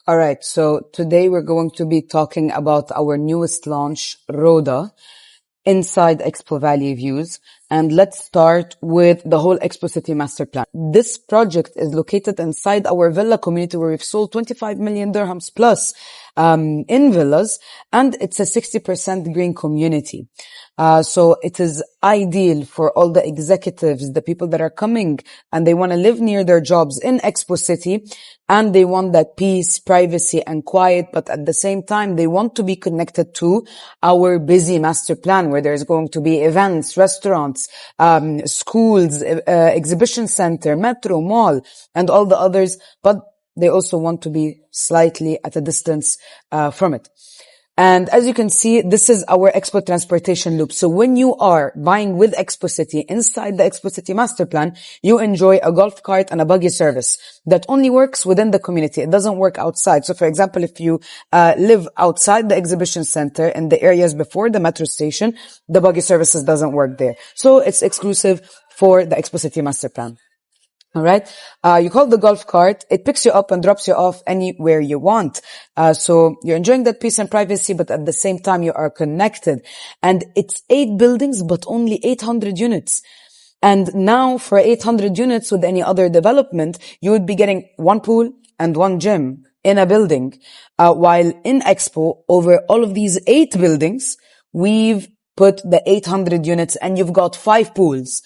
All right, so today we're going to be talking about our newest launch, Rhoda, inside Expo Valley views. And let's start with the whole Expo City Master Plan. This project is located inside our villa community where we've sold 25 million dirhams plus in villas, and it's a 60% green community. So it is ideal for all the executives, the people that are coming and they want to live near their jobs in Expo City, and they want that peace, privacy and quiet, but at the same time they want to be connected to our busy master plan where there's going to be events, restaurants, schools, exhibition center, metro, mall and all the others, but they also want to be slightly at a distance from it. And as you can see, this is our Expo transportation loop. So when you are buying with Expo City inside the Expo City master plan, you enjoy a golf cart and a buggy service that only works within the community. It doesn't work outside. So for example, if you live outside the exhibition center in the areas before the metro station, the buggy services doesn't work there. So it's exclusive for the Expo City master plan. All right. You call the golf cart. It picks you up and drops you off anywhere you want. So you're enjoying that peace and privacy, but at the same time, you are connected. And it's 8 buildings, but only 800 units. And now for 800 units with any other development, you would be getting 1 pool and 1 gym in a building. While in Expo, over all of these 8 buildings, we've put the 800 units and you've got 5 pools,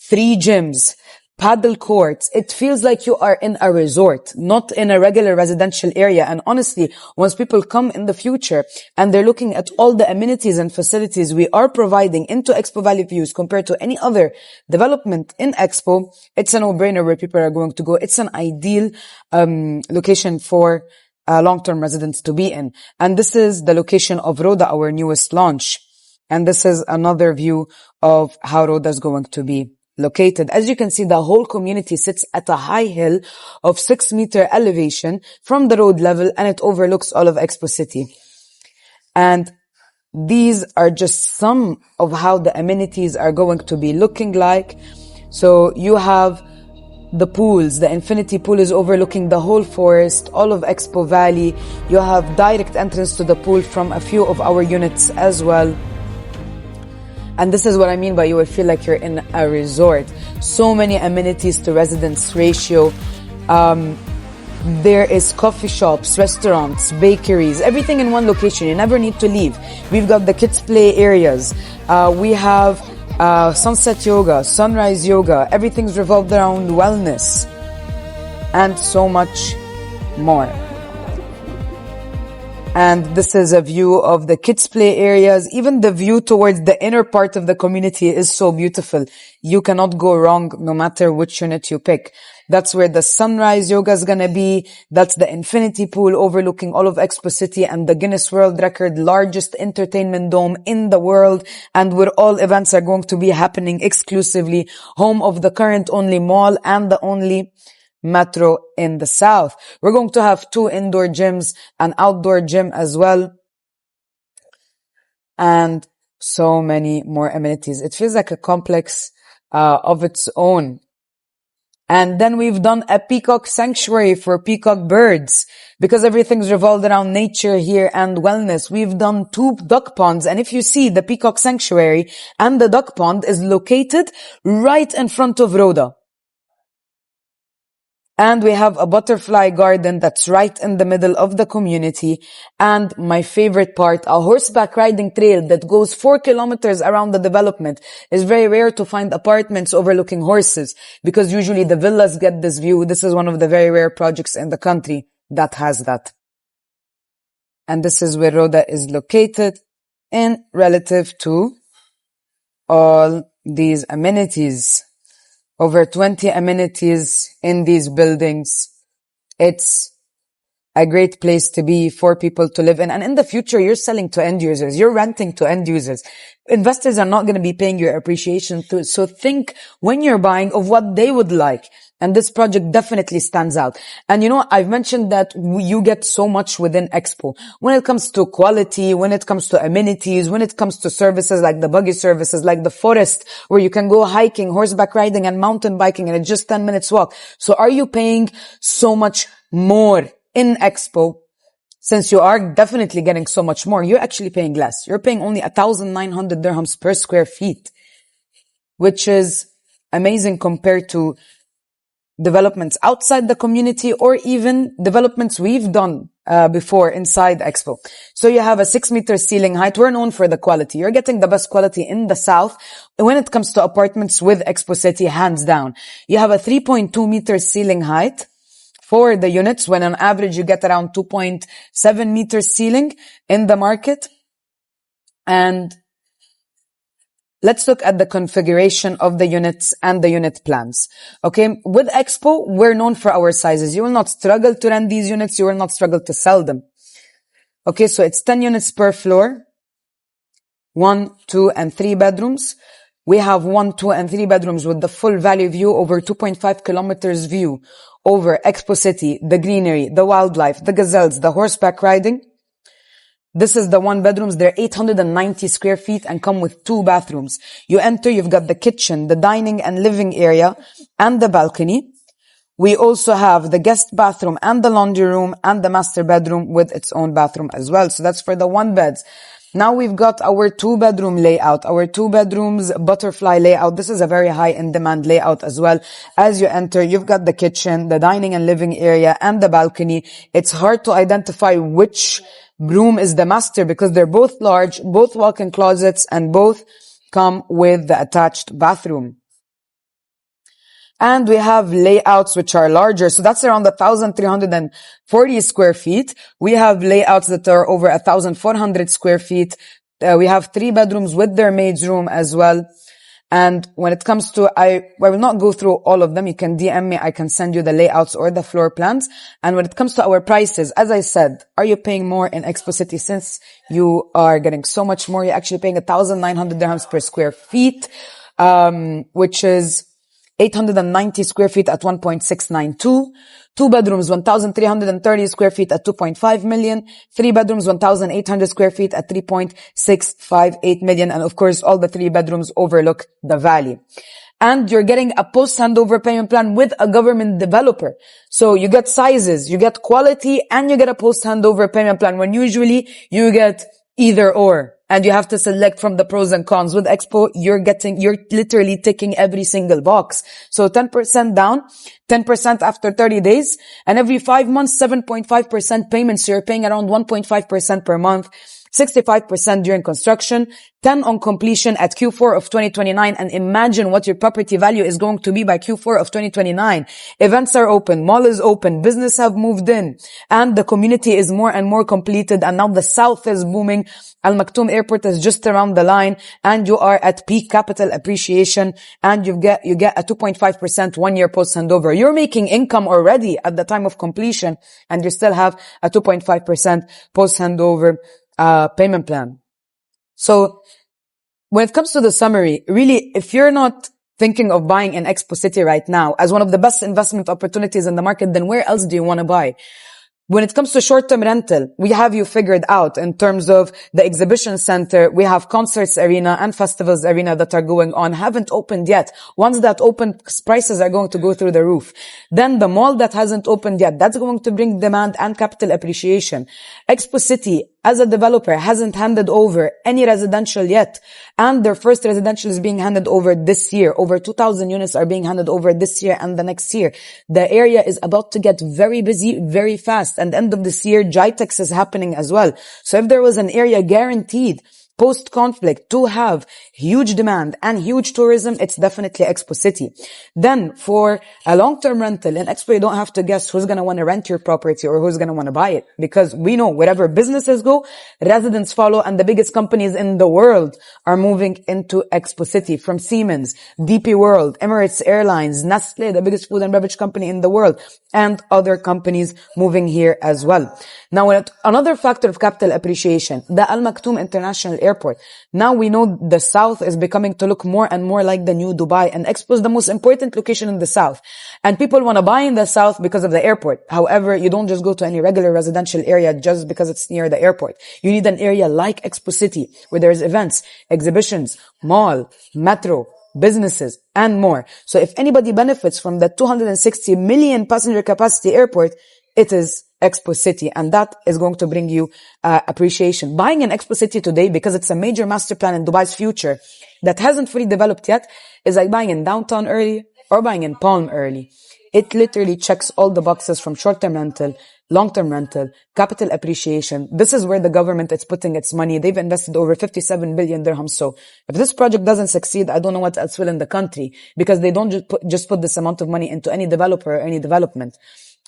3 gyms, paddle courts. It feels like you are in a resort, not in a regular residential area. And honestly, once people come in the future and they're looking at all the amenities and facilities we are providing into Expo Valley views compared to any other development in Expo, it's a no-brainer where people are going to go. It's an ideal location for long-term residents to be in. And this is the location of Rhoda, our newest launch. And this is another view of how Rhoda is going to be located. As you can see, the whole community sits at a high hill of 6-meter elevation from the road level, and it overlooks all of Expo City. And these are just some of how the amenities are going to be looking like. So you have the pools. The infinity pool is overlooking the whole forest, all of Expo Valley. You have direct entrance to the pool from a few of our units as well. And this is what I mean by you will feel like you're in a resort. So many amenities to residents ratio. There is coffee shops, restaurants, bakeries, everything in one location. You never need to leave. We've got the kids play areas. We have sunset yoga, sunrise yoga. Everything's revolved around wellness and so much more. And this is a view of the kids play areas. Even the view towards the inner part of the community is so beautiful. You cannot go wrong no matter which unit you pick. That's where the sunrise yoga is going to be. That's the infinity pool overlooking all of Expo City and the Guinness World Record largest entertainment dome in the world, and where all events are going to be happening exclusively. Home of the current only mall and the only metro in the south. We're going to have 2 indoor gyms, an outdoor gym as well, and so many more amenities. It feels like a complex of its own. And then we've done a peacock sanctuary for peacock birds because everything's revolved around nature here and wellness. We've done 2 duck ponds. And if you see, the peacock sanctuary and the duck pond is located right in front of Rhoda. And we have a butterfly garden that's right in the middle of the community. And my favorite part, a horseback riding trail that goes 4 kilometers around the development. It's very rare to find apartments overlooking horses because usually the villas get this view. This is one of the very rare projects in the country that has that. And this is where Rhoda is located in relative to all these amenities. Over 20 amenities in these buildings. It's a great place to be for people to live in. And in the future, you're selling to end users. You're renting to end users. Investors are not going to be paying your appreciation. So think when you're buying of what they would like. And this project definitely stands out. And you know, I've mentioned that you get so much within Expo. When it comes to quality, when it comes to amenities, when it comes to services like the buggy services, like the forest where you can go hiking, horseback riding and mountain biking and it's just 10 minutes walk. So are you paying so much more in Expo since you are definitely getting so much more, you're actually paying less. You're paying only 1,900 dirhams per square feet, which is amazing compared to developments outside the community or even developments we've done before inside Expo. So you have a 6-meter ceiling height. We're known for the quality. You're getting the best quality in the south when it comes to apartments with Expo City, hands down. You have a 3.2-meter ceiling height for the units, when on average you get around 2.7 meters ceiling in the market. And let's look at the configuration of the units and the unit plans. Okay. With Expo, we're known for our sizes. You will not struggle to rent these units. You will not struggle to sell them. Okay. So it's 10 units per floor, 1, 2, and 3 bedrooms. We have 1, 2, and 3 bedrooms with the full valley view over 2.5 kilometers view over Expo City, the greenery, the wildlife, the gazelles, the horseback riding. This is the 1 bedrooms. They're 890 square feet and come with 2 bathrooms. You enter, you've got the kitchen, the dining and living area, and the balcony. We also have the guest bathroom and the laundry room and the master bedroom with its own bathroom as well. So that's for the 1 beds. Now we've got our 2-bedroom layout, our 2 bedrooms butterfly layout. This is a very high in demand layout as well. As you enter, you've got the kitchen, the dining and living area, and the balcony. It's hard to identify which room is the master because they're both large, both walk-in closets, and both come with the attached bathroom. And we have layouts which are larger. So that's around 1,340 square feet. We have layouts that are over 1,400 square feet. We have 3 bedrooms with their maid's room as well. And when it comes to, I will not go through all of them. You can DM me. I can send you the layouts or the floor plans. And when it comes to our prices, as I said, are you paying more in Expo City? Since you are getting so much more, you're actually paying 1,900 dirhams per square feet, which is 890 square feet at 1.692. 2 bedrooms, 1,330 square feet at 2.5 million. 3 bedrooms, 1,800 square feet at 3.658 million. And of course, all the 3 bedrooms overlook the valley. And you're getting a post-handover payment plan with a government developer. So you get sizes, you get quality, and you get a post-handover payment plan, when usually you get either or. And you have to select from the pros and cons. With Expo, you're literally ticking every single box. So 10% down, 10% after 30 days, and every 5 months, 7.5% payments. So you're paying around 1.5% per month, 65% during construction, 10 on completion at Q4 of 2029. And imagine what your property value is going to be by Q4 of 2029. Events are open, mall is open, business have moved in, and the community is more and more completed. And now the south is booming. Al Maktoum Airport is just around the line, and you are at peak capital appreciation, and you get a 2.5% 1-year post handover. You're making income already at the time of completion, and you still have a 2.5% post handover payment plan. So when it comes to the summary, really, if you're not thinking of buying in Expo City right now as one of the best investment opportunities in the market, then where else do you want to buy? When it comes to short-term rental, we have you figured out in terms of the exhibition center. We have concerts arena and festivals arena that are going on, haven't opened yet. Once that open, prices are going to go through the roof. Then the mall that hasn't opened yet, that's going to bring demand and capital appreciation. Expo City, as a developer, hasn't handed over any residential yet. And their first residential is being handed over this year. Over 2,000 units are being handed over this year and the next year. The area is about to get very busy very fast. And end of this year, GITEX is happening as well. So if there was an area guaranteed post-conflict to have huge demand and huge tourism, it's definitely Expo City. Then for a long-term rental in Expo, you don't have to guess who's going to want to rent your property or who's going to want to buy it, because we know wherever businesses go, residents follow, and the biggest companies in the world are moving into Expo City, from Siemens, DP World, Emirates Airlines, Nestle, the biggest food and beverage company in the world, and other companies moving here as well. Now, another factor of capital appreciation, the Al Maktoum International Airport. Now we know the south is becoming to look more and more like the new Dubai, and Expo is the most important location in the south. And people want to buy in the south because of the airport. However, you don't just go to any regular residential area just because it's near the airport. You need an area like Expo City where there's events, exhibitions, mall, metro, businesses, and more. So if anybody benefits from the 260 million passenger capacity airport, it is Expo City, and that is going to bring you appreciation. Buying in Expo City today, because it's a major master plan in Dubai's future that hasn't fully developed yet, is like buying in downtown early or buying in Palm early. It literally checks all the boxes from short-term rental, long-term rental, capital appreciation. This is where the government is putting its money. They've invested over 57 billion dirhams. So if this project doesn't succeed, I don't know what else will in the country, because they don't just put this amount of money into any developer or any development.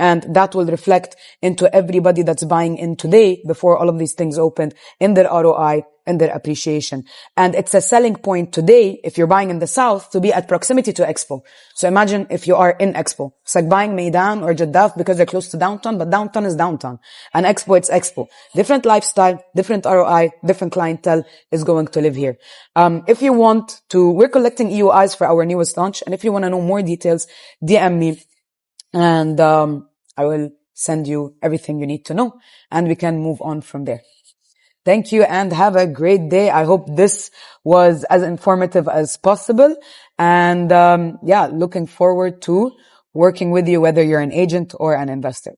And that will reflect into everybody that's buying in today before all of these things opened in their ROI and their appreciation. And it's a selling point today, if you're buying in the south, to be at proximity to Expo. So imagine if you are in Expo. It's like buying Meydan or Jeddah because they're close to downtown, but downtown is downtown. And Expo, it's Expo. Different lifestyle, different ROI, different clientele is going to live here. If you want to, we're collecting EUIs for our newest launch. And if you want to know more details, DM me. And I will send you everything you need to know, and we can move on from there. Thank you and have a great day. I hope this was as informative as possible. And yeah, looking forward to working with you, whether you're an agent or an investor.